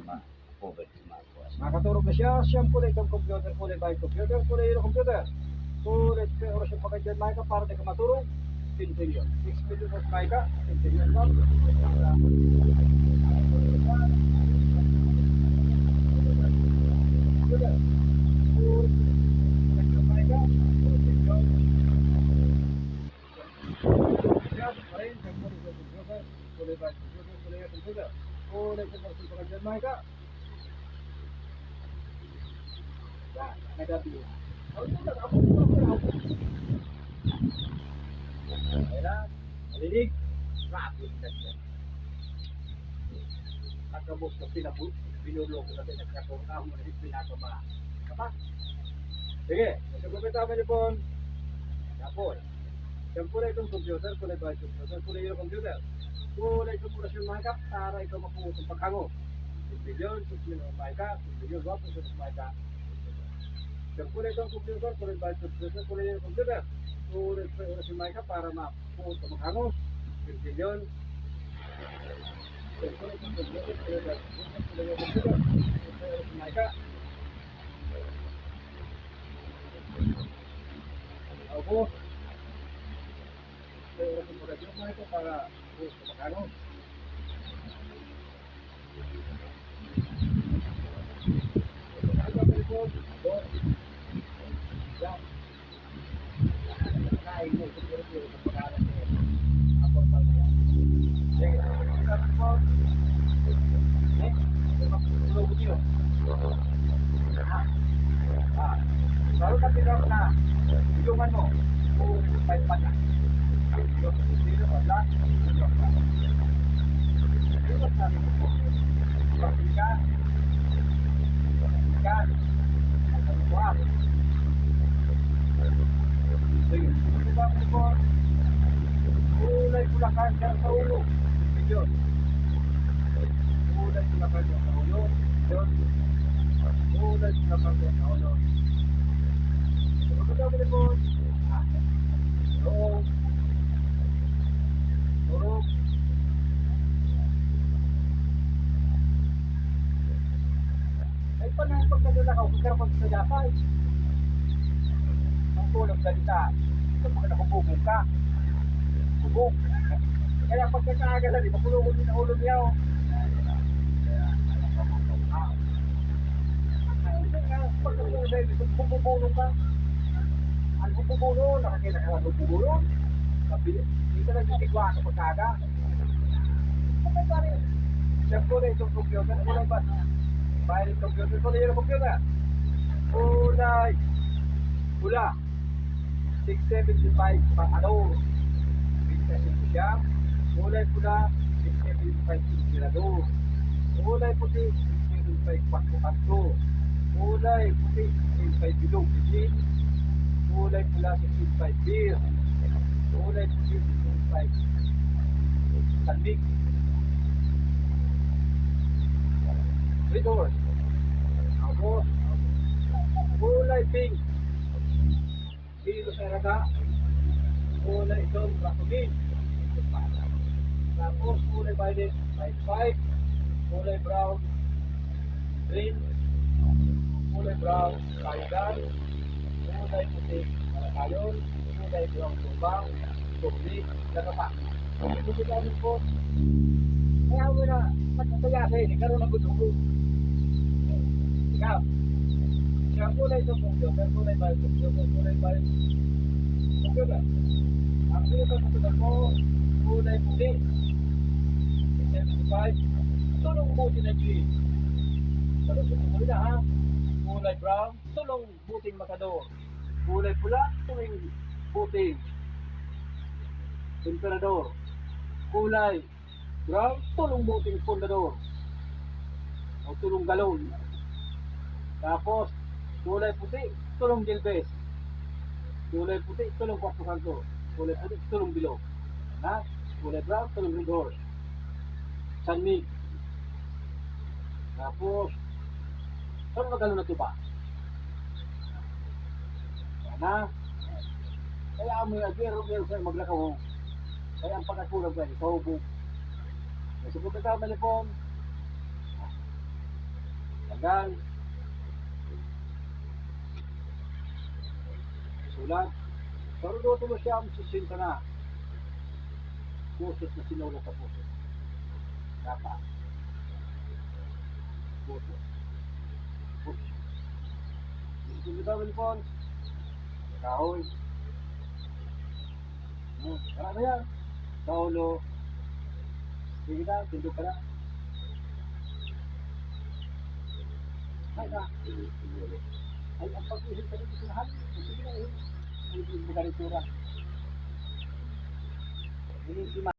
ma-cover sa mga kuwas. Nakaturog na siya, siyang kulay itong computer, kulay by computer, kulay yung computer. Kulay sa oras yung pagkadyan Maika para di ka maturog, 10 billion. 6 billion of Maika, 10 billion lang. Kulay sa oras yung pagkadyan Maika. Yan, nagabi. Ayan, malinig. Rapid na siya. Nakabos na pinabot. Binulog ko natin. Nagkakong mo na rin pinakaba. Kapas? Sige, nasagulit namin ni Pon. Tapos, yung kulay itong computer, kulay ba yung computer, kulay yung computer. Kulay itong operasyon makeup para ikaw mapungot ng pagkango. 6 billion, 6 billion makeup, 6 billion, 1% makeup. Yung kulay itong computer, kulay ba yung computer, kulay yung computer. Kulay itong operasyon makeup para mapungot ng pagkango. 6 billion. Yung kulay itong computer, kulay ba yung computer, kulay yung computer. Kulay yung makeup. Ako, pero kung magandang mga ito para sa magkano. Ano ba ito? Doon. Yan. Nakain mo ito pero sa pagkalan niya. Ako pa niya. Sige. Sabi mo. Tulog ko niyo. Baru na pinag na. Ilungan mo. Kung may pala. Yung sino wala. Yung sabi mo. Pagkikan. Pagkikan. Ang buwan. Sige. Ano ba mo? Kulay pulakan dyan sa ulo. Yun. Kulay pulakan dyan sa ulo. Yun. Kulay pulakan dyan sa ulo. Ano ba mo? Turog. Turog. Ay pa na yung pagkadala ka, huwag ka pag sa dasay. Ang tulog salita. Ito pag nakubugong ka. Bubog. Kaya pagkakaagalan, mapulungan din ang ulo niya. Pagkakaagalan, bububulong ka. Ang bubulong, nakakita ka ng bubulong. Hindi ka nagtitigwa sa pagkaga. Bakit ba rin? Siyempre na itong computer, kulay ba? Bahay ng computer, kulay yung computer. Kulay. Pula. 675 pa ano. Pintasin ko siya. Kulay pula. 675 inspirador. Kulay puti. 675 pakto. Kulay puti. 675 bilog. Kulay pula. 675 beer. Kulay puti. 675 sandig. 3 doors. Tapos, kulay pink. Silo sa raga. Kulay itong rasulin. Tapos, kulay violet. 5. Kulay brown. Green. Kulay brown. Kaigan. Kulay puti. Malakayon. Kulay brown. Tubang. Tubig. Lagapa. Ito si kami po. Kaya mo na. Matutaya sa hindi. Karoon ng gusto. Ikaw. Siya kulay itong computer. Kulay violet. Kulay violet. Computer. Ang pinag-computer mo. Kulay puti. 75. Tulong buti na G. Tulong buti na ha. Kulay brown. Tulong buting matador. Kulay pula. Tulong buting emperador. Kulay brown. Tulong buting fundador. O tulong galon. Tapos kulay puti. Tulong gilbes. Kulay puti. Tulong Porto Santo. Kulay puti. Tulong bilog. Na? Kulay brown. Tulong rigor. Sanmig. Tapos, saan magalo na ito ba? Yan na. Kaya mo yung agero sa maglakaw mo. Kaya ang pagkakulang ka, ikaw hubog. Kasi kung ikaw malipon, Tagal. Sulat. Pero doon mo siya ang sisinta na. Pusos na sinulat sa puso. Dapat. Puso. Puso. Gusto mo daw, Wilpon? Kahoy. Marami yan. Sa ulo. Sige na, tindog ka na. Ay na. Ay, ang pag-isip ka dito sa lahat. Sige na, hindi mo ganito ra. Hindi